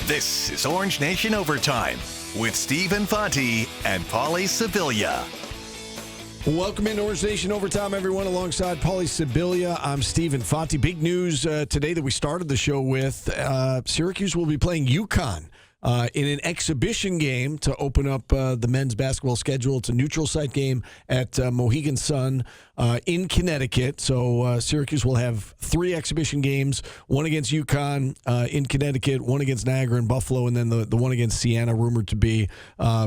This is Orange Nation Overtime with Steve Infanti and Paulie Scibilia. Welcome into Orange Nation Overtime, everyone. Alongside Paulie Scibilia, I'm Steve Infanti. Big news today that we started the show with. Syracuse will be playing UConn in an exhibition game to open up the men's basketball schedule. It's a neutral site game at Mohegan Sun in Connecticut. So Syracuse will have 3 exhibition games, one against UConn in Connecticut, one against Niagara and Buffalo, and then the one against Siena, rumored to be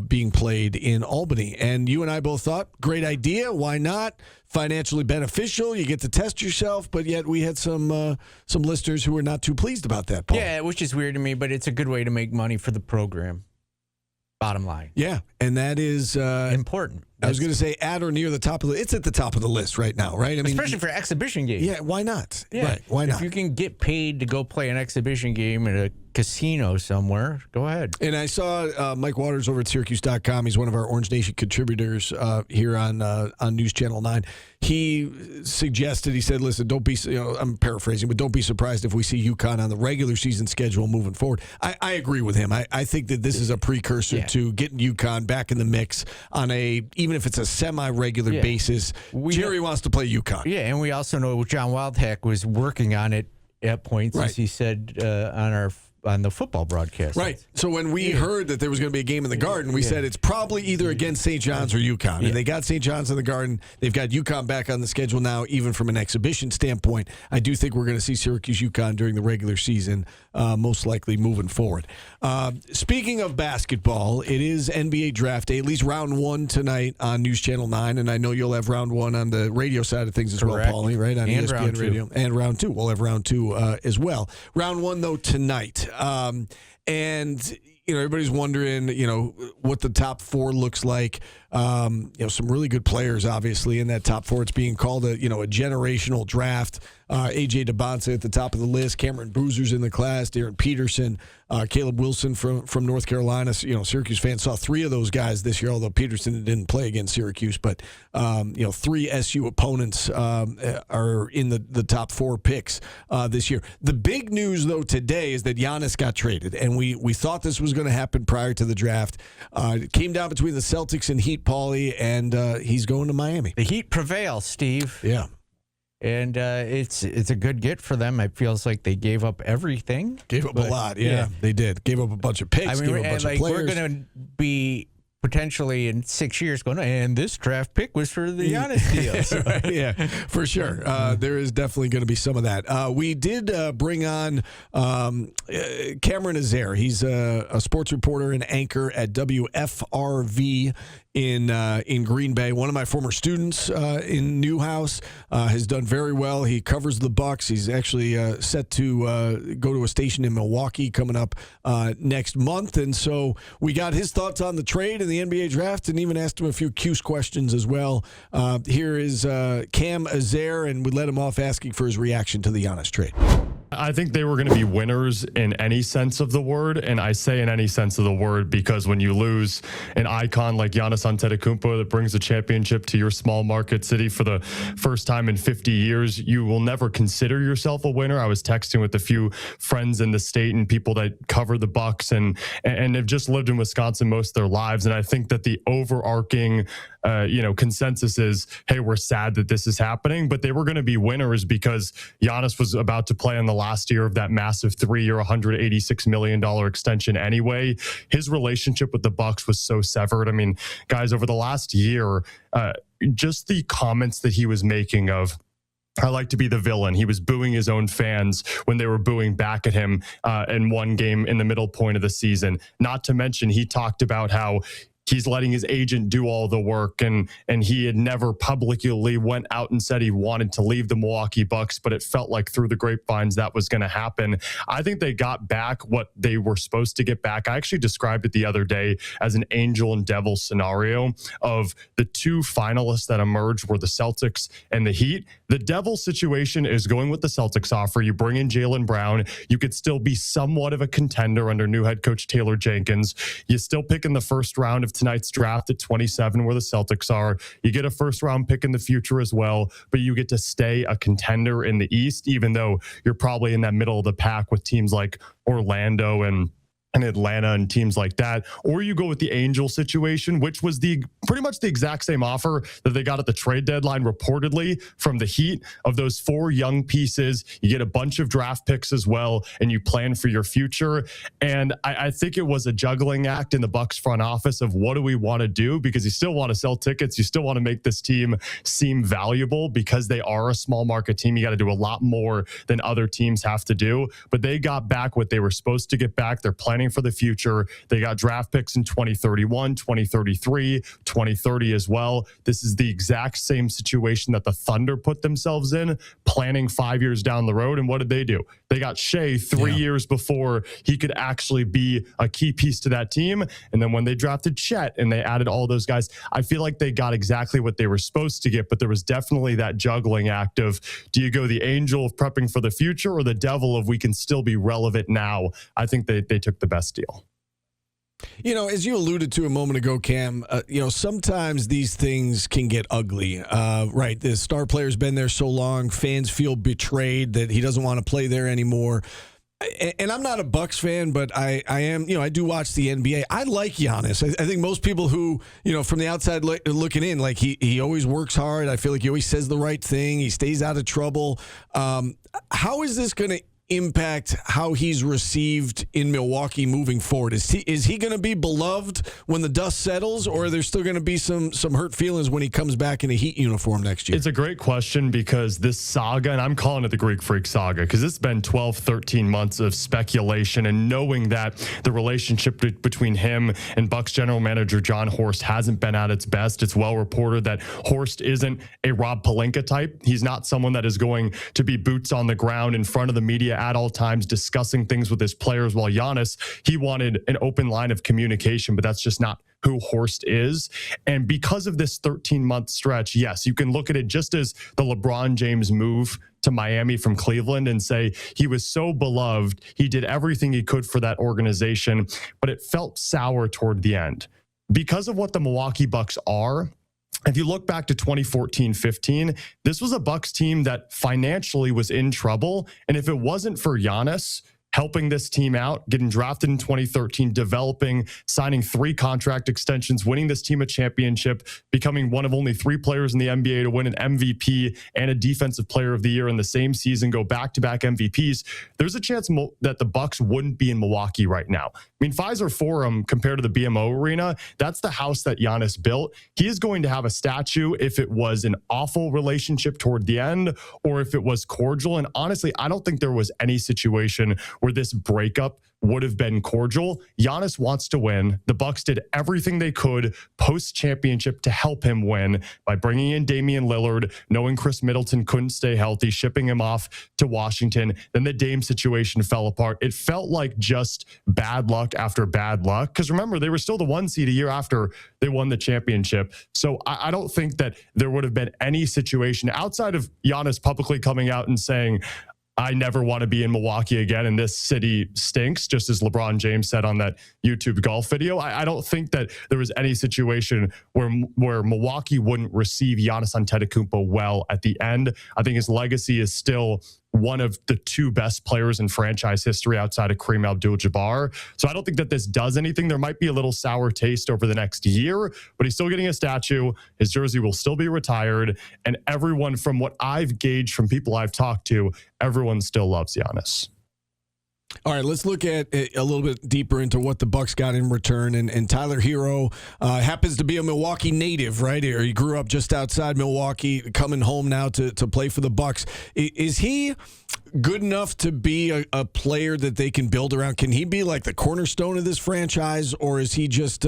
being played in Albany. And you and I both thought, great idea, why not? Financially beneficial, you get to test yourself, but yet we had some listeners who were not too pleased about that, Paul. Yeah, which is weird to me, but it's a good way to make money for the program. Bottom line. Yeah, and that is important. I was going to say at or near the top of it's at the top of the list right now, right? I mean, especially for exhibition games. Yeah, why not? Yeah. Right, why not? If you can get paid to go play an exhibition game at a casino somewhere, go ahead. And I saw Mike Waters over at Syracuse.com. He's one of our Orange Nation contributors here on News Channel 9. He suggested, he said, listen, don't be, I'm paraphrasing, but don't be surprised if we see UConn on the regular season schedule moving forward. I agree with him. I think that this is a precursor to getting UConn back in the mix on even if it's a semi-regular basis. Jerry wants to play UConn. Yeah, and we also know John Wildhack was working on it at points, as he said on the football broadcast. Right. So when we heard that there was going to be a game in the Garden, we said it's probably either against St. John's or UConn. And they got St. John's in the Garden. They've got UConn back on the schedule now, even from an exhibition standpoint. I do think we're going to see Syracuse-UConn during the regular season, most likely moving forward. Speaking of basketball, it is NBA Draft Day, at least round 1 tonight on News Channel 9. And I know you'll have round 1 on the radio side of things as well, Paulie, right? On and ESPN Radio. And round 2. We'll have round 2 as well. Round 1, though, tonight. And everybody's wondering, what the top 4 looks like. Some really good players, obviously, in that top 4. It's being called a generational draft. A.J. DeBonsa at the top of the list. Cameron Boozer's in the class. Darren Peterson, Caleb Wilson from North Carolina. Syracuse fans saw 3 of those guys this year, although Peterson didn't play against Syracuse. But 3 SU opponents are in the top 4 picks this year. The big news, though, today is that Giannis got traded, and we thought this was going to happen prior to the draft. It came down between the Celtics and Heat, Paulie, and he's going to Miami. The Heat prevail, Steve. Yeah. And it's a good get for them. It feels like they gave up everything. Gave up a lot, they did. Gave up a bunch of picks, gave up a bunch of players. We're going to be potentially in 6 years going, and this draft pick was for the Giannis deal. So. Yeah, for sure. There is definitely going to be some of that. We did bring on Cameron Azair. He's a sports reporter and anchor at WFRV in Green Bay. One of my former students in Newhouse, has done very well. He covers the Bucks. He's actually set to go to a station in Milwaukee coming up next month. And so we got his thoughts on the trade and the NBA draft, and even asked him a few Cuse questions as well. Here is Cam Azair, and we let him off asking for his reaction to the Giannis trade. I think they were going to be winners in any sense of the word, and I say in any sense of the word because when you lose an icon like Giannis Antetokounmpo that brings a championship to your small market city for the first time in 50 years, you will never consider yourself a winner. I was texting with a few friends in the state and people that cover the Bucks and have just lived in Wisconsin most of their lives, and I think that the overarching consensus is, hey, we're sad that this is happening, but they were going to be winners because Giannis was about to play in the last year of that massive 3-year, $186 million extension anyway. His relationship with the Bucks was so severed. I mean, guys, over the last year, just the comments that he was making of, I like to be the villain. He was booing his own fans when they were booing back at him in one game in the middle point of the season. Not to mention, he talked about how he's letting his agent do all the work, and he had never publicly went out and said he wanted to leave the Milwaukee Bucks, but it felt like through the grapevines that was going to happen. I think they got back what they were supposed to get back. I actually described it the other day as an angel and devil scenario of the 2 finalists that emerged were the Celtics and the Heat. The devil situation is going with the Celtics offer. You bring in Jaylen Brown. You could still be somewhat of a contender under new head coach Taylor Jenkins. You still pick in the first round of tonight's draft at 27 where the Celtics are. You get a first round pick in the future as well, but you get to stay a contender in the East, even though you're probably in that middle of the pack with teams like Orlando and and Atlanta and teams like that, or you go with the Angel situation, which was pretty much the exact same offer that they got at the trade deadline, reportedly from the Heat. Of those 4 young pieces, you get a bunch of draft picks as well, and you plan for your future. And I think it was a juggling act in the Bucks front office of what do we want to do, because you still want to sell tickets, you still want to make this team seem valuable because they are a small market team. You got to do a lot more than other teams have to do, but they got back what they were supposed to get back. They're planning for the future. They got draft picks in 2031, 2033, 2030 as well. This is the exact same situation that the Thunder put themselves in, planning 5 years down the road. And what did they do? They got Shea 3 years before he could actually be a key piece to that team. And then when they drafted Chet and they added all those guys, I feel like they got exactly what they were supposed to get, but there was definitely that juggling act of, do you go the Angel of prepping for the future or the Devil of we can still be relevant now? I think they took the best deal. You know, as you alluded to a moment ago, Cam, sometimes these things can get ugly, right? The star player's been there so long, fans feel betrayed that he doesn't want to play there anymore. And I'm not a Bucks fan, but I am, I do watch the NBA. I like Giannis. I think most people who, from the outside looking in, like he always works hard. I feel like he always says the right thing. He stays out of trouble. How is this going to impact how he's received in Milwaukee moving forward? Is he going to be beloved when the dust settles, or are there still going to be some hurt feelings when he comes back in a Heat uniform next year? It's a great question, because this saga, and I'm calling it the Greek Freak saga, because it's been 12, 13 months of speculation, and knowing that the relationship between him and Bucks general manager John Horst hasn't been at its best. It's well reported that Horst isn't a Rob Pelinka type. He's not someone that is going to be boots on the ground in front of the media at all times discussing things with his players, while Giannis, he wanted an open line of communication, but that's just not who Horst is. And because of this 13-month stretch, yes, you can look at it just as the LeBron James move to Miami from Cleveland and say he was so beloved, he did everything he could for that organization, but it felt sour toward the end. Because of what the Milwaukee Bucks are, if you look back to 2014-15, this was a Bucks team that financially was in trouble. And if it wasn't for Giannis helping this team out, getting drafted in 2013, developing, signing 3 contract extensions, winning this team a championship, becoming one of only 3 players in the NBA to win an MVP and a Defensive Player of the Year in the same season, go back-to-back MVPs, there's a chance that the Bucks wouldn't be in Milwaukee right now. I mean, Pfizer Forum, compared to the BMO Arena, that's the house that Giannis built. He is going to have a statue if it was an awful relationship toward the end or if it was cordial. And honestly, I don't think there was any situation where this breakup would have been cordial. Giannis wants to win. The Bucks did everything they could post-championship to help him win by bringing in Damian Lillard, knowing Chris Middleton couldn't stay healthy, shipping him off to Washington. Then the Dame situation fell apart. It felt like just bad luck after bad luck, because remember, they were still the 1 seed a year after they won the championship. So I don't think that there would have been any situation outside of Giannis publicly coming out and saying, I never want to be in Milwaukee again, and this city stinks, just as LeBron James said on that YouTube golf video. I don't think that there was any situation where Milwaukee wouldn't receive Giannis Antetokounmpo well at the end. I think his legacy is still one of the 2 best players in franchise history outside of Kareem Abdul-Jabbar. So I don't think that this does anything. There might be a little sour taste over the next year, but he's still getting a statue. His jersey will still be retired. And everyone, from what I've gauged from people I've talked to, everyone still loves Giannis. All right, let's look at a little bit deeper into what the Bucks got in return. And Tyler Hero happens to be a Milwaukee native, right? Or he grew up just outside Milwaukee, coming home now to play for the Bucks. Is he good enough to be a player that they can build around? Can he be like the cornerstone of this franchise, or is he just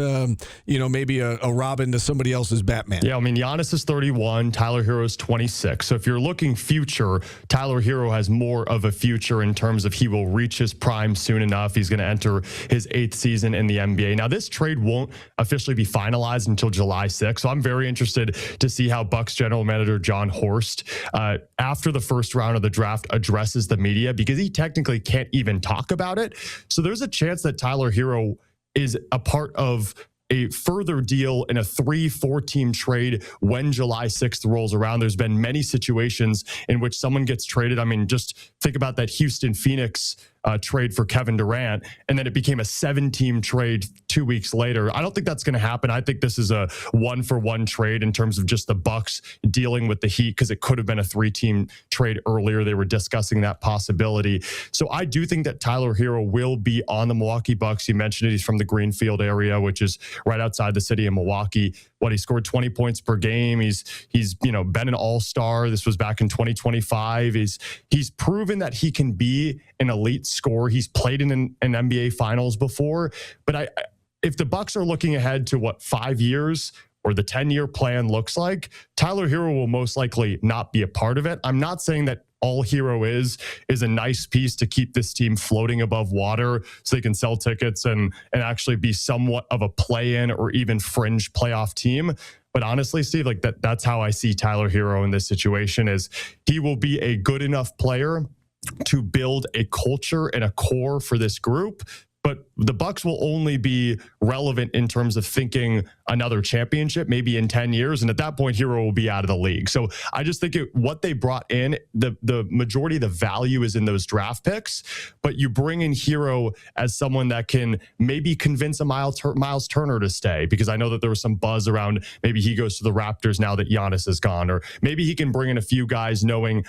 maybe a Robin to somebody else's Batman? Yeah, I mean, Giannis is 31, Tyler Hero is 26. So if you're looking future, Tyler Hero has more of a future in terms of he will reach his prime soon enough. He's going to enter his 8th season in the NBA. Now, this trade won't officially be finalized until July 6th, so I'm very interested to see how Bucks general manager John Horst, after the first round of the draft, addresses the media, because he technically can't even talk about it. So there's a chance that Tyler Hero is a part of a further deal in a 3-4 team trade when July 6th rolls around. There's been many situations in which someone gets traded. I mean, just think about that Houston Phoenix trade for Kevin Durant, and then it became a 7-team trade 2 weeks later. I don't think that's going to happen. I think this is a 1-for-1 trade in terms of just the Bucks dealing with the Heat, because it could have been a 3-team trade earlier. They were discussing that possibility. So I do think that Tyler Hero will be on the Milwaukee Bucks. You mentioned it. He's from the Greenfield area, which is right outside the city of Milwaukee. He scored 20 points per game. He's been an all-star. This was back in 2025. He's proven that he can be an elite scorer. He's played in an NBA Finals before. But if the Bucks are looking ahead to 5 years or the 10-year plan looks like, Tyler Hero will most likely not be a part of it. I'm not saying that all Hero is a nice piece to keep this team floating above water so they can sell tickets and actually be somewhat of a play-in or even fringe playoff team. But honestly, Steve, that's how I see Tyler Hero in this situation. Is he will be a good enough player to build a culture and a core for this group. But the Bucks will only be relevant in terms of thinking another championship, maybe in 10 years. And at that point, Hero will be out of the league. So I just think what they brought in, the majority of the value is in those draft picks. But you bring in Hero as someone that can maybe convince a Miles Turner to stay, because I know that there was some buzz around maybe he goes to the Raptors now that Giannis is gone. Or maybe he can bring in a few guys knowing,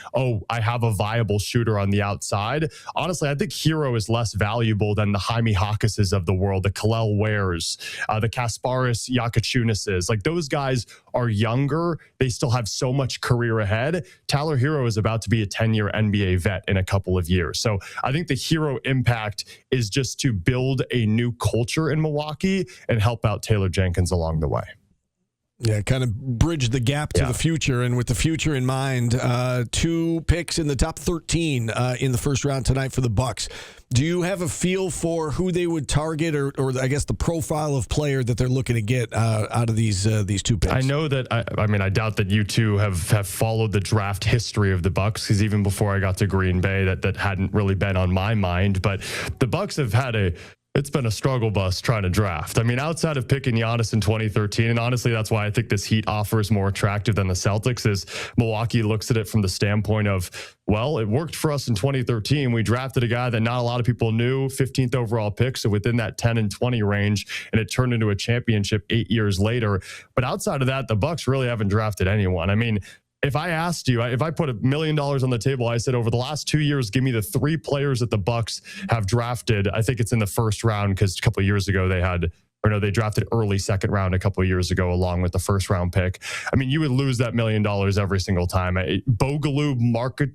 I have a viable shooter on the outside. Honestly, I think Hero is less valuable than the Jaime Hawkeses of the world, the Kalel Wares, the Kasparis Yakachunases. Those guys are younger. They still have so much career ahead. Tyler Hero is about to be a 10-year NBA vet in a couple of years. So I think the Hero impact is just to build a new culture in Milwaukee and help out Taylor Jenkins along the way. Yeah, kind of bridge the gap to the future. And with the future in mind, 2 picks in the top 13 in the first round tonight for the Bucks. Do you have a feel for who they would target, or I guess the profile of player that they're looking to get out of these 2 picks? I know that, I doubt that you two have followed the draft history of the Bucks, because even before I got to Green Bay, that hadn't really been on my mind. But the Bucks have had it's been a struggle bus trying to draft. Outside of picking Giannis in 2013, and honestly, that's why I think this Heat offer is more attractive than the Celtics, is Milwaukee looks at it from the standpoint of, it worked for us in 2013. We drafted a guy that not a lot of people knew, 15th overall pick, so within that 10 and 20 range, and it turned into a championship 8 years later. But outside of that, the Bucks really haven't drafted anyone. If I asked you, if I put $1 million on the table, I said over the last 2 years, give me the 3 players that the Bucks have drafted. I think it's in the first round, because a couple of years ago they drafted early second round a couple of years ago along with the first round pick. You would lose that $1 million every single time. Bogaloo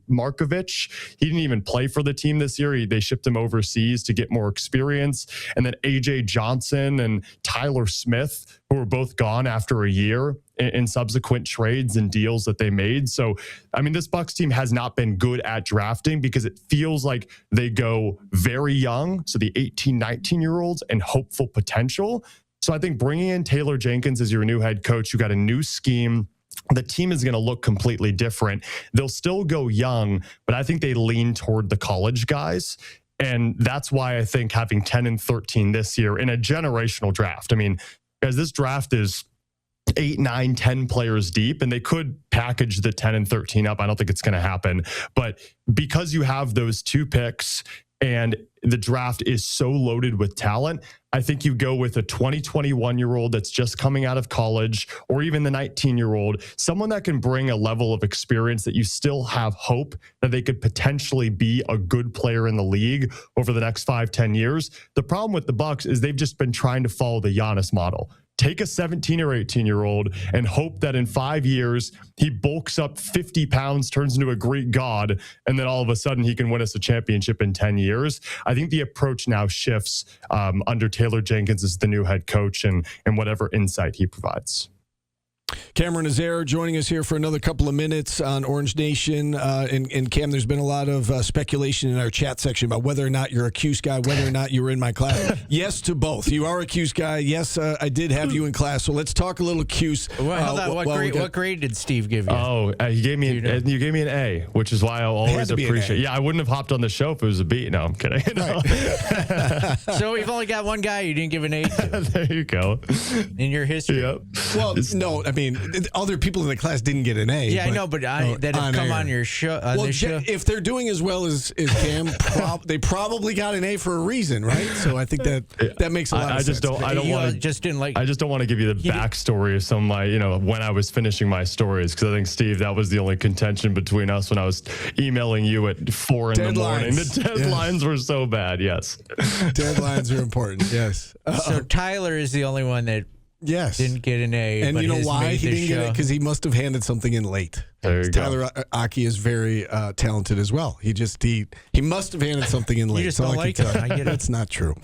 Markovic, he didn't even play for the team this year. They shipped him overseas to get more experience. And then AJ Johnson and Tyler Smith, who were both gone after a year in subsequent trades and deals that they made. So, this Bucks team has not been good at drafting, because it feels like they go very young, so the 18, 19-year-olds, and hopeful potential. So I think bringing in Taylor Jenkins as your new head coach, you got a new scheme. The team is going to look completely different. They'll still go young, but I think they lean toward the college guys. And that's why I think having 10 and 13 this year in a generational draft, guys, this draft is 8, 9, 10 players deep, and they could package the 10 and 13 up. I don't think it's going to happen. But because you have those 2 picks and the draft is so loaded with talent, I think you go with a 21-year-old that's just coming out of college, or even the 19-year-old, someone that can bring a level of experience that you still have hope that they could potentially be a good player in the league over the next 5-10 years. The problem with the Bucks is they've just been trying to follow the Giannis model. Take a 17 or 18-year-old and hope that in 5 years he bulks up 50 pounds, turns into a Greek god, and then all of a sudden he can win us a championship in 10 years. I think the approach now shifts under Taylor Jenkins as the new head coach and whatever insight he provides. Cameron Azair joining us here for another couple of minutes on Orange Nation. And Cam, there's been a lot of speculation in our chat section about whether or not you're a Cuse guy, whether or not you were in my class. Yes to both. You are a Cuse guy. Yes, I did have you in class. So let's talk a little Cuse. Hold on. What grade did Steve give you? Oh, you gave me an A, which is why I'll always appreciate it. Yeah, I wouldn't have hopped on the show if it was a B. No, I'm kidding. No. So we've only got one guy you didn't give an A to. There you go. In your history. Yep. Well, no, other people in the class didn't get an A. Yeah, I know, but that have come on your show. On this show. If they're doing as well as Cam, they probably got an A for a reason, right? So I think that makes a lot of sense. I don't want to give you the backstory of some of my, when I was finishing my stories, because I think, Steve, that was the only contention between us when I was emailing you at 4 in the morning. The deadlines were so bad. Yes, deadlines are important. Yes. So Tyler is the only one that didn't get an A. And but you know why he didn't get it? Because he must have handed something in late. There you Tyler Aki is very talented as well. He must have handed something in late. You just don't like it. I get it. That's not true.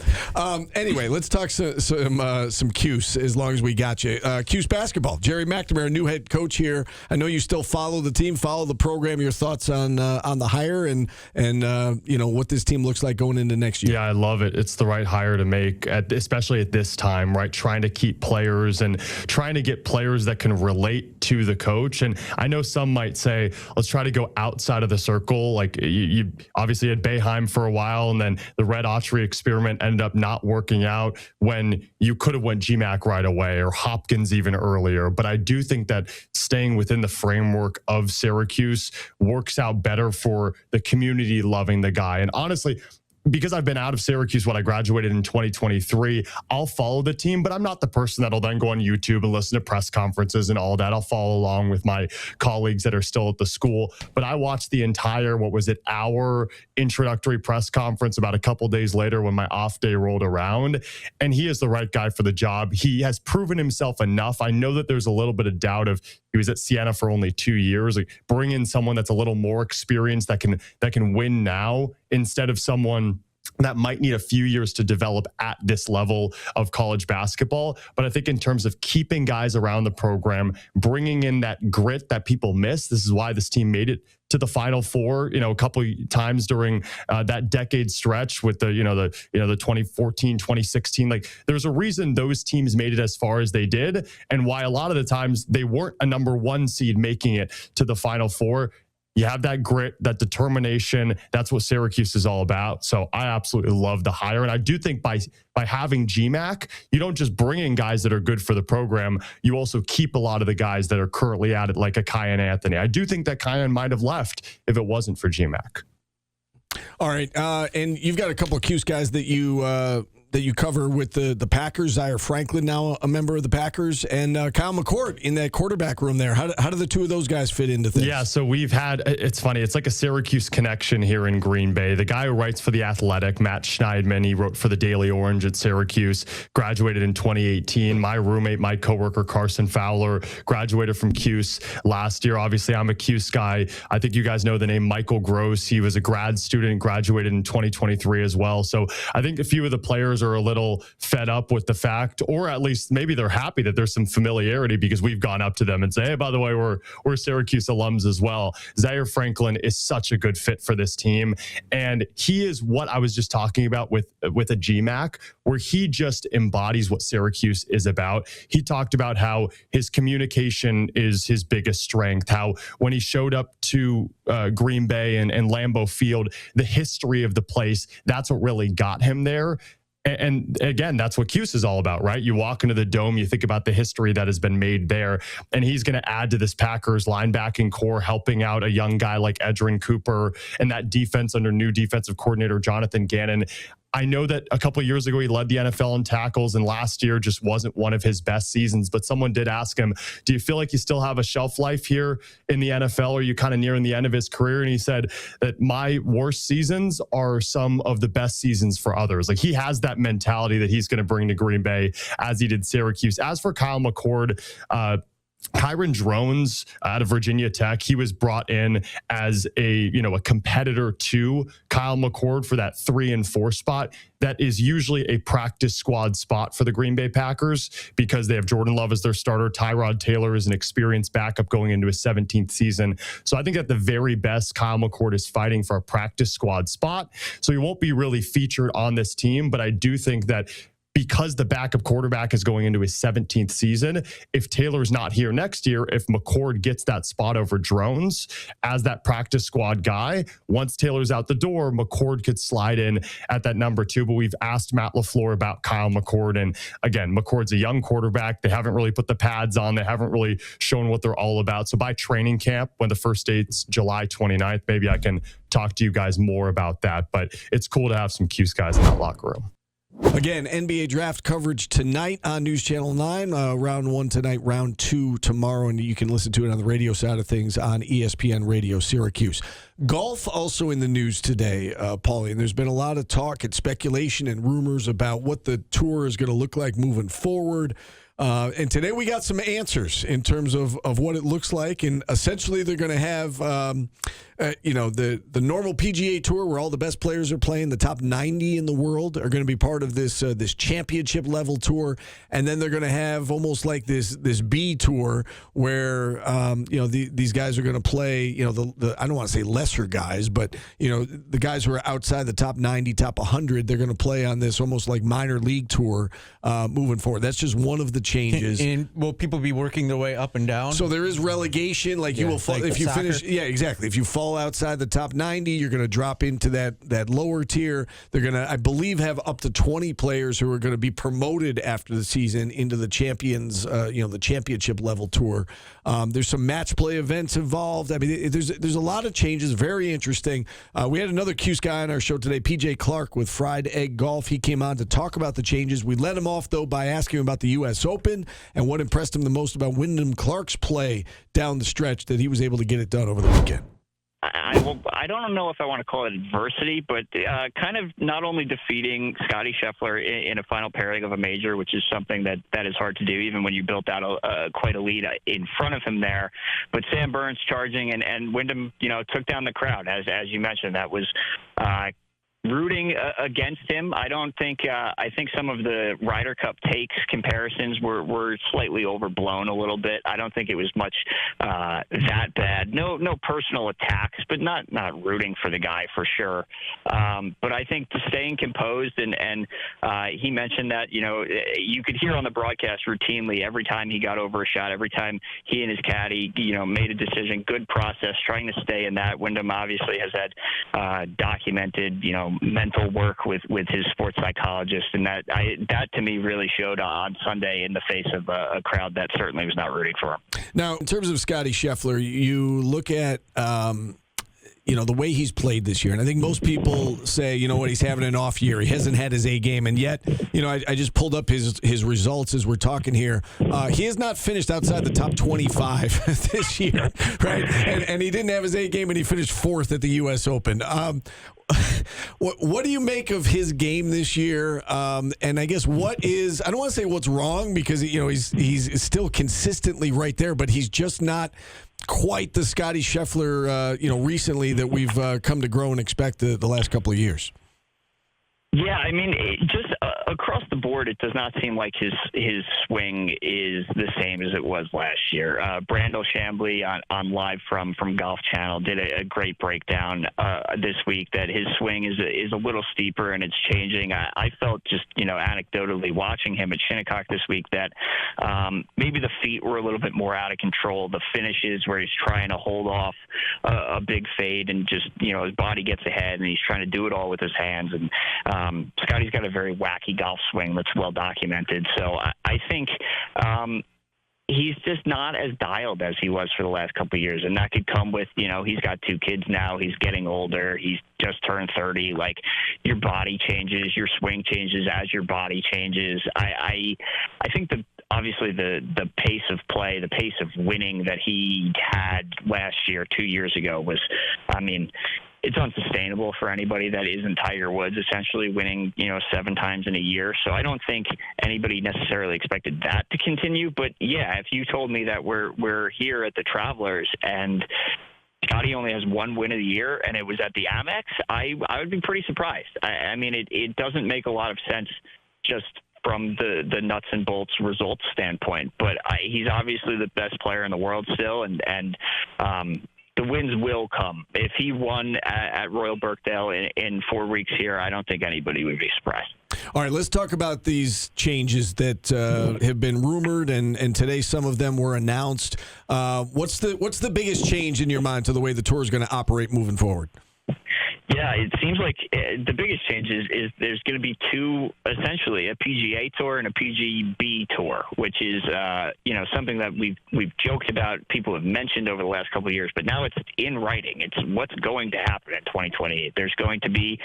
Anyway, let's talk some Cuse as long as we got you. Cuse basketball. Jerry McNamara, new head coach here. I know you still follow the team, follow the program. Your thoughts on the hire and what this team looks like going into next year. Yeah, I love it. It's the right hire to make, especially at this time, right? Trying to keep players and trying to get players that can relate to the coach. And I know some might say, let's try to go outside of the circle. Like you obviously had Boeheim for a while, and then the Red Autry experiment ended up not working out when you could have went GMAC right away, or Hopkins even earlier. But I do think that staying within the framework of Syracuse works out better for the community loving the guy. And honestly, because I've been out of Syracuse when I graduated in 2023, I'll follow the team, but I'm not the person that'll then go on YouTube and listen to press conferences and all that. I'll follow along with my colleagues that are still at the school. But I watched the entire, hour introductory press conference about a couple days later when my off day rolled around. And he is the right guy for the job. He has proven himself enough. I know that there's a little bit of doubt of he was at Siena for only 2 years. Like, bring in someone that's a little more experienced that can win now instead of someone that might need a few years to develop at this level of college basketball. But I think in terms of keeping guys around the program, bringing in that grit that people miss, this is why this team made it to the Final Four, a couple of times during that decade stretch with the 2014, 2016. Like, there's a reason those teams made it as far as they did, and why a lot of the times they weren't a number 1 seed making it to the Final Four. You have that grit, that determination. That's what Syracuse is all about. So I absolutely love the hire. And I do think by having GMAC, you don't just bring in guys that are good for the program. You also keep a lot of the guys that are currently at it, like a Kyan Anthony. I do think that Kyan might have left if it wasn't for GMAC. All right. And you've got a couple of Cuse guys that you cover with the Packers. Zaire Franklin, now a member of the Packers, and Kyle McCord in that quarterback room there. How do the two of those guys fit into things? Yeah, so it's funny. It's like a Syracuse connection here in Green Bay. The guy who writes for The Athletic, Matt Schneidman, he wrote for the Daily Orange at Syracuse, graduated in 2018. My roommate, my coworker, Carson Fowler, graduated from Cuse last year. Obviously, I'm a Cuse guy. I think you guys know the name Michael Gross. He was a grad student, graduated in 2023 as well. So I think a few of the players are a little fed up with the fact, or at least maybe they're happy that there's some familiarity, because we've gone up to them and say, hey, by the way, we're Syracuse alums as well. Zaire Franklin is such a good fit for this team. And he is what I was just talking about with a GMAC, where he just embodies what Syracuse is about. He talked about how his communication is his biggest strength, how when he showed up to Green Bay and Lambeau Field, the history of the place, that's what really got him there. And again, that's what Cuse is all about, right? You walk into the Dome, you think about the history that has been made there, and he's going to add to this Packers linebacking core, helping out a young guy like Edgerrin Cooper and that defense under new defensive coordinator Jonathan Gannon. I know that a couple of years ago, he led the NFL in tackles, and last year just wasn't one of his best seasons. But someone did ask him, do you feel like you still have a shelf life here in the NFL? Or are you kind of nearing the end of his career? And he said that my worst seasons are some of the best seasons for others. Like, he has that mentality that he's going to bring to Green Bay, as he did Syracuse. As for Kyle McCord, Kyron Drones out of Virginia Tech, he was brought in as a competitor to Kyle McCord for that 3 and 4 spot. That is usually a practice squad spot for the Green Bay Packers, because they have Jordan Love as their starter. Tyrod Taylor is an experienced backup going into his 17th season. So I think at the very best, Kyle McCord is fighting for a practice squad spot. So he won't be really featured on this team, but I do think that because the backup quarterback is going into his 17th season, if Taylor's not here next year, if McCord gets that spot over Drones as that practice squad guy, once Taylor's out the door, McCord could slide in at that number 2. But we've asked Matt LaFleur about Kyle McCord. And again, McCord's a young quarterback. They haven't really put the pads on. They haven't really shown what they're all about. So by training camp, when the first date's July 29th, maybe I can talk to you guys more about that. But it's cool to have some Cuse guys in that locker room. Again, NBA draft coverage tonight on News Channel 9. Round 1 tonight, round 2 tomorrow, and you can listen to it on the radio side of things on ESPN Radio Syracuse. Golf also in the news today, Paulie, and there's been a lot of talk and speculation and rumors about what the tour is going to look like moving forward. And today we got some answers in terms of what it looks like, and essentially they're going to have the normal PGA Tour where all the best players are playing. The top 90 in the world are going to be part of this championship level tour, and then they're going to have almost like this B tour where these guys are going to play. I don't want to say lesser guys, but the guys who are outside the top 90, top 100, they're going to play on this almost like minor league tour moving forward. That's just one of the changes. And will people be working their way up and down? So there is relegation. Like you will fall if you finish. Yeah, exactly. If you fall outside the top 90, you're going to drop into that lower tier. They're going to, I believe, have up to 20 players who are going to be promoted after the season into the champions, the championship level tour. There's some match play events involved. I mean, there's a lot of changes. Very interesting. We had another Cuse guy on our show today, PJ Clark with Fried Egg Golf. He came on to talk about the changes. We let him off, though, by asking him about the U.S. Open and what impressed him the most about Wyndham Clark's play down the stretch, that he was able to get it done over the weekend. I don't know if I want to call it adversity, but kind of not only defeating Scotty Scheffler in a final pairing of a major, which is something that is hard to do, even when you built out quite a lead in front of him there. But Sam Burns charging and Wyndham, took down the crowd, as you mentioned. That was rooting against him. I think some of the Ryder Cup takes comparisons were slightly overblown a little bit. I don't think it was much that bad. No personal attacks, but not rooting for the guy for sure. But I think staying composed and he mentioned that, you could hear on the broadcast routinely every time he got over a shot, every time he and his caddy, made a decision, good process, trying to stay in that. Wyndham obviously has had documented, mental work with his sports psychologist, and that to me really showed on Sunday in the face of a crowd that certainly was not rooting for him. Now, in terms of Scotty Scheffler, you look at the way he's played this year, and I think most people say, he's having an off year. He hasn't had his A game, and yet, I just pulled up his results as we're talking here. He has not finished outside the top 25 this year, right? And he didn't have his A game, and he finished 4th at the U.S. Open. What do you make of his game this year? And I guess I don't want to say what's wrong, because he's still consistently right there, but he's just not quite the Scotty Scheffler recently that we've come to grow and expect the last couple of years. Yeah, I mean, just across the board, it does not seem like his swing is the same as it was last year. Brandel Chambly on Live from Golf Channel did a great breakdown this week that his swing is a little steeper and it's changing. I felt just, anecdotally watching him at Shinnecock this week that maybe the feet were a little bit more out of control. The finishes where he's trying to hold off a big fade and just, his body gets ahead and he's trying to do it all with his hands. And Scotty's got a very wacky golf swing that's well documented. So I think he's just not as dialed as he was for the last couple of years. And that could come with, he's got 2 kids now. He's getting older. He's just turned 30. Like, your body changes, your swing changes as your body changes. I think obviously the pace of play, the pace of winning that he had last year, 2 years ago was, it's unsustainable for anybody that isn't Tiger Woods, essentially winning, 7 times in a year. So I don't think anybody necessarily expected that to continue. But yeah, if you told me that we're here at the Travelers and Scotty only has 1 win of the year and it was at the Amex, I would be pretty surprised. It doesn't make a lot of sense just from the nuts and bolts results standpoint. But he's obviously the best player in the world still, and the wins will come. If he won at Royal Birkdale in 4 weeks here, I don't think anybody would be surprised. All right, let's talk about these changes that have been rumored, and today some of them were announced. What's the biggest change in your mind to the way the tour is going to operate moving forward? Yeah, it seems like the biggest change is there's going to be two, essentially, a PGA Tour and a PGB Tour, which is something that we've joked about, people have mentioned over the last couple of years, but now it's in writing. It's what's going to happen in 2028. There's going to be,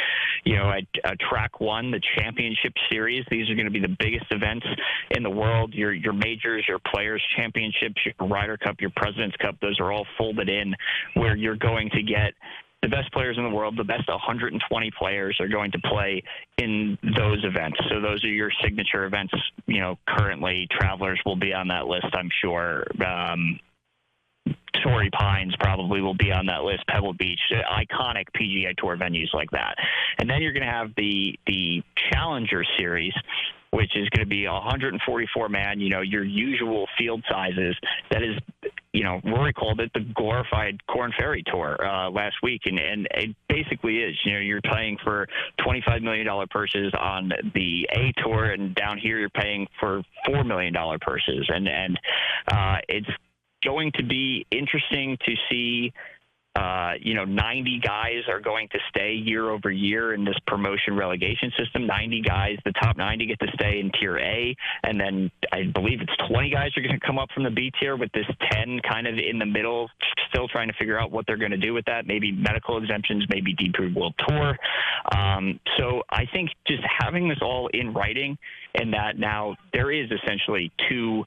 a track one, the Championship Series. These are going to be the biggest events in the world. Your majors, your Players Championships, your Ryder Cup, your President's Cup. Those are all folded in, where you're going to get the best players in the world, the best 120 players are going to play in those events. So those are your signature events. Currently, Travelers will be on that list, I'm sure. Torrey Pines probably will be on that list, Pebble Beach, iconic PGA Tour venues like that. And then you're going to have the Challenger Series, which is going to be 144-man, your usual field sizes. That is, Rory called it the glorified Korn Ferry Tour last week, and it basically is. You're paying for $25 million purses on the A Tour, and down here you're paying for $4 million purses, and it's going to be interesting to see. 90 guys are going to stay year over year in this promotion relegation system. 90 guys, the top 90 get to stay in Tier A, and then I believe it's 20 guys are going to come up from the B tier, with this 10 kind of in the middle, still trying to figure out what they're going to do with that. Maybe medical exemptions, maybe DP World Tour. So I think just having this all in writing, and that now there is essentially two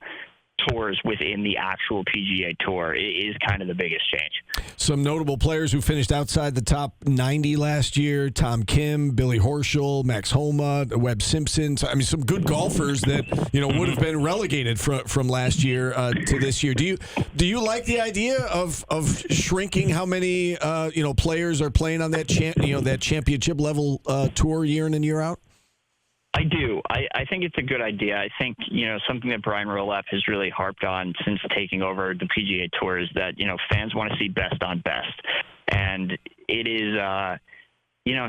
tours within the actual PGA Tour is kind of the biggest change. Some notable players who finished outside the top 90 last year: Tom Kim, Billy Horschel, Max Homa, Webb Simpson. I mean, some good golfers that would have been relegated from last year to this year. Do you like the idea of shrinking how many players are playing on that that championship level tour year in and year out? I do. I think it's a good idea. I think, something that Brian Roloff has really harped on since taking over the PGA Tour is that, fans want to see best on best. And it is,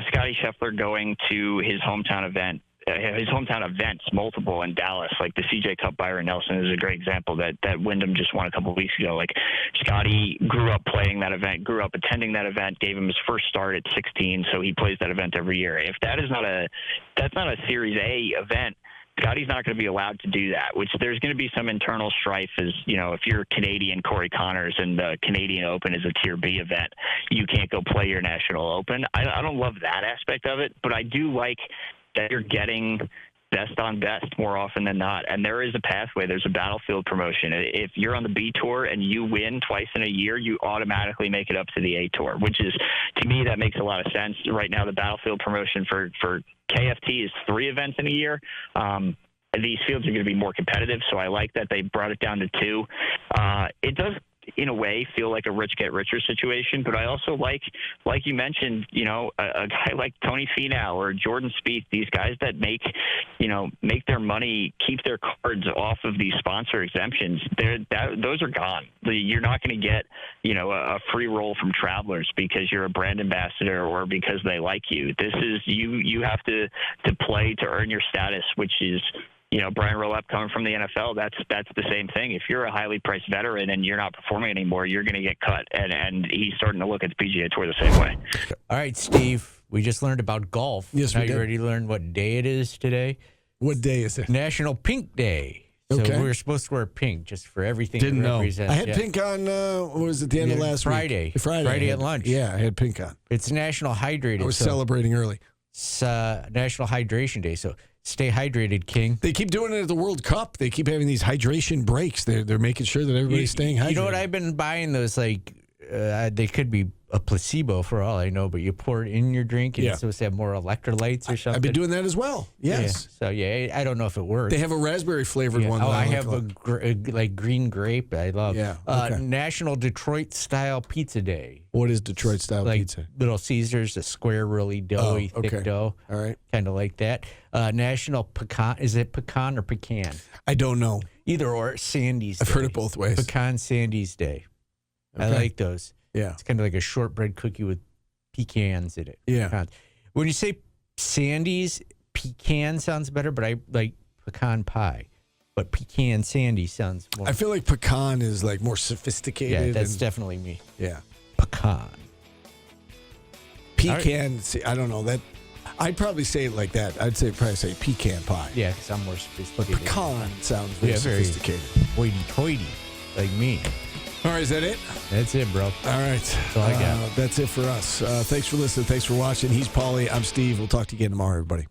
Scotty Scheffler going to his hometown events, multiple in Dallas, like the CJ Cup. Byron Nelson is a great example that Wyndham just won a couple of weeks ago. Like, Scotty grew up playing that event, grew up attending that event, gave him his first start at 16, so he plays that event every year. If that's not a Series A event, Scotty's not going to be allowed to do that, which there's going to be some internal strife as, if you're Canadian Corey Connors and the Canadian Open is a Tier B event, you can't go play your National Open. I don't love that aspect of it, but I do like that you're getting best on best more often than not. And there is a pathway. There's a battlefield promotion. If you're on the B Tour and you win twice in a year, you automatically make it up to the A Tour, which is, to me, that makes a lot of sense. Right now, the battlefield promotion for KFT is 3 events in a year. These fields are going to be more competitive, so I like that they brought it down to 2. It does, in a way, feel like a rich get richer situation, but I also like you mentioned, a guy like Tony Finau or Jordan Spieth, these guys that make their money, keep their cards off of these sponsor exemptions. Those are gone. You're not going to get a free roll from Travelers because you're a brand ambassador or because they like you. This is you have to play to earn your status, which is, Brian Roloff coming from the NFL, that's the same thing. If you're a highly priced veteran and you're not performing anymore, you're going to get cut. And he's starting to look at the PGA Tour the same way. All right, Steve, we just learned about golf. Yes, now we did. You ready to learn what day it is today? What day is it? National Pink Day. So Okay. we're supposed to wear pink just for everything Didn't it know. represents. I had Yeah. pink on, what was it, the end of last Friday. week? Friday at lunch. Yeah, I had pink on. It's National Hydrated. I was celebrating early. It's National Hydration Day. So stay hydrated, King. They keep doing it at the World Cup. They keep having these hydration breaks. They're making sure that everybody's staying hydrated. You know what? I've been buying those, they could be a placebo for all I know, but you pour it in your drink and it's supposed to have more electrolytes or something. I've been doing that as well. Yes. Yeah. So, I don't know if it works. They have a raspberry flavored one. Oh, that I like have a green grape I love. Yeah, okay. National Detroit Style Pizza Day. What is Detroit style pizza? Little Caesars, a square, really doughy, thick dough. All right. Kind of like that. National Pecan. Is it pecan or pecan? I don't know. Either or. Sandy's Day. I've heard it both ways. Pecan Sandy's Day. Okay. I like those. Yeah. It's kind of like a shortbread cookie with pecans in it. Yeah. Pecans. When you say Sandy's, pecan sounds better, but I like pecan pie. But pecan sandy sounds more. I feel like pecan is like more sophisticated. Yeah, that's definitely me. Yeah. Pecan. Pecan. See, I don't know that. I'd probably say it like that. Probably say pecan pie. Yeah, because I'm more But sophisticated. pecan sounds very very sophisticated. hoity-toity, like me. All right, is that it? That's it, bro. All right. That's all I got. That's it for us. Thanks for listening. Thanks for watching. He's Paulie. I'm Steve. We'll talk to you again tomorrow, everybody.